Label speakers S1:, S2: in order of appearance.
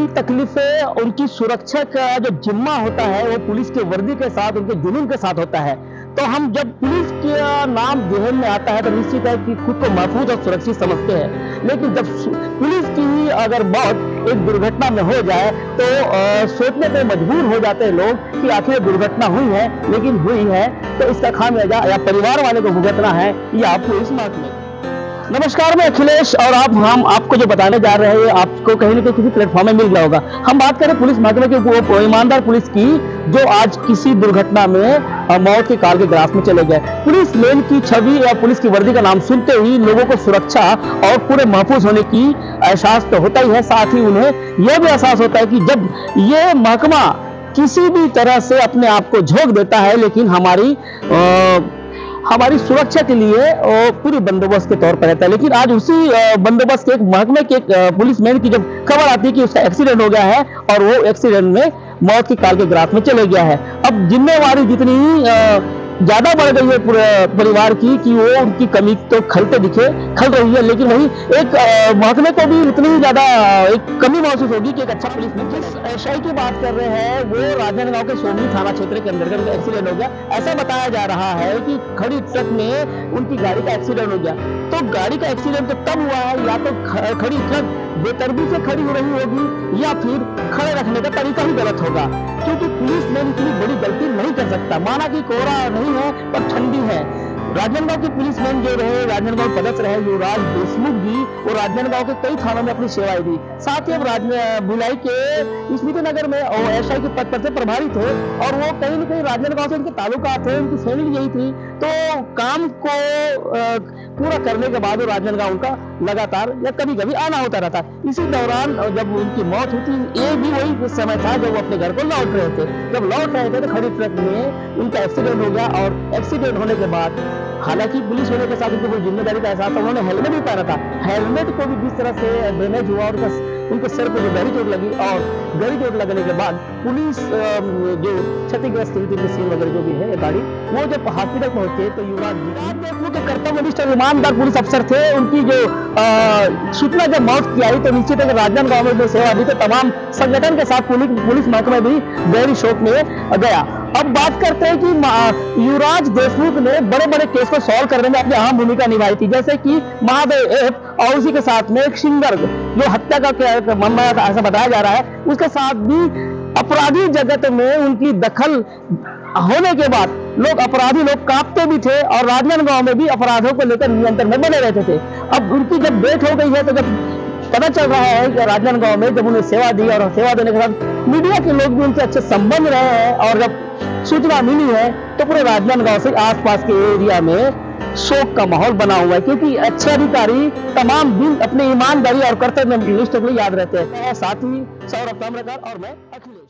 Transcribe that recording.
S1: उनकी तकलीफें, उनकी सुरक्षा का जो जिम्मा होता है वो पुलिस के वर्दी के साथ, उनके जुनून के साथ होता है। तो हम जब पुलिस का नाम ज़हन में आता है तो निश्चित है कि खुद को महफूज और सुरक्षित समझते हैं। लेकिन जब पुलिस की ही अगर मौत एक दुर्घटना में हो जाए तो सोचने पे मजबूर हो जाते हैं लोग कि आखिर दुर्घटना हुई है, लेकिन हुई है तो इसका खामियाजा या परिवार वाले को भुगतना है या पुलिस महकमे। नमस्कार, मैं अखिलेश और हम आपको जो बताने जा रहे हैं आपको कहीं ना कहीं किसी प्लेटफॉर्म में मिल गया होगा। हम बात करें पुलिस महकमे के वो ईमानदार पुलिस की जो आज किसी दुर्घटना में मौत के काल के ग्रास में चले गए। पुलिस मैन की छवि या पुलिस की वर्दी का नाम सुनते ही लोगों को सुरक्षा और पूरे महफूज होने की एहसास तो होता ही है, साथ ही उन्हें यह भी एहसास होता है कि जब ये महकमा किसी भी तरह से अपने आप को झोंक देता है, लेकिन हमारी सुरक्षा के लिए पूरी बंदोबस्त के तौर पर रहता है। लेकिन आज उसी बंदोबस्त के एक महकमे के पुलिसमैन की जब खबर आती है कि उसका एक्सीडेंट हो गया है और वो एक्सीडेंट में मौत की काल के ग्रास में चले गया है। अब जिम्मेवारी जितनी ज्यादा बढ़ गई है पूरे परिवार की कि वो उनकी कमी तो खल रही है, लेकिन वही एक महकमे को भी उतनी ही ज्यादा एक कमी महसूस होगी कि एक अच्छा पुलिसमैन। जिस एसआई की बात कर रहे हैं वो राजनांदगांव के सोमनी थाना क्षेत्र के अंतर्गत एक्सीडेंट हो गया। ऐसा बताया जा रहा है कि खड़ी ट्रक में उनकी गाड़ी का एक्सीडेंट हो गया। तो गाड़ी का एक्सीडेंट तो तब हुआ है या तो खड़ी ट्रक बेतरबी से खड़ी हो रही होगी या फिर खड़े रखने का तरीका ही गलत होगा, क्योंकि पुलिसमैन इतनी बड़ी गलती नहीं कर सकता। माना कि कोहरा नहीं है पर ठंडी है। राजनांदगांव के पुलिसमैन जो रहे, राजनांदगांव पदस्थ रहे युवराज देशमुख जी, वो राजनांदगांव के कई थानों में अपनी सेवाएं दी। साथ ही अब भिलाई के स्मृति नगर में एसआई के पद पर से प्रभारी थे और वो कहीं न कहीं राजनांदगांव से उनके ताल्लुका थे, उनकी फैमिली यही थी। तो काम को पूरा करने के बाद राजनांदगांव उनका लगातार या कभी कभी आना होता रहता। इसी दौरान जब उनकी मौत हुई थी, ये भी वही समय था जब वो अपने घर को लौट रहे थे। जब लौट रहे थे तो खड़ी ट्रक में उनका एक्सीडेंट हो गया और एक्सीडेंट होने के बाद हालांकि पुलिस होने के साथ उनको कोई जिम्मेदारी का एहसास था, उन्होंने हेलमेट भी पहना था। हेलमेट को भी जिस तरह से डैमेज हुआ और उनके सर को जो गहरी चोट लगी और गहरी चोट लगने के बाद पुलिस जो क्षतिग्रस्त हुई थी मशीन वगैरह जो भी है गाड़ी, वो जब हॉस्पिटल पहुंचे तो युवराज देशमुख के कर्तव्यनिष्ठ ईमानदार पुलिस अफसर थे। उनकी जो सूचना जब मौत की आई तो निश्चित है कि राजनांदगांव में जो सेवा दी तो तमाम संगठन के साथ पुलिस महकमा भी गहरी शोक में गया। अब बात करते हैं कि युवराज देशमुख ने बड़े बड़े केस को सॉल्व करने में अपनी अहम भूमिका निभाई थी, जैसे कि महादेव एफ और उसी के साथ में एक सिंगर जो हत्या का मामला था ऐसा बताया जा रहा है, उसके साथ भी अपराधी जगत में उनकी दखल होने के बाद अपराधी लोग कांपते भी थे और राजनांदगांव में भी अपराधों को लेकर नियंत्रण में बने रहते थे। अब उनकी जब डेथ हो गई है तो जब पता चल रहा है कि राजनांदगांव में जब उन्हें सेवा दी और सेवा देने के बाद मीडिया के लोग भी उनसे अच्छे संबंध रहे हैं और जब सूचना मिली है तो पूरे राजनांदगांव से आसपास के एरिया में शोक का माहौल बना हुआ है, क्योंकि अच्छे अधिकारी तमाम दिन अपनी ईमानदारी और कर्तव्य निष्ठा के लिए याद रहते हैं। साथ ही सौरभ ताम्रकार और मैं अखिलेश।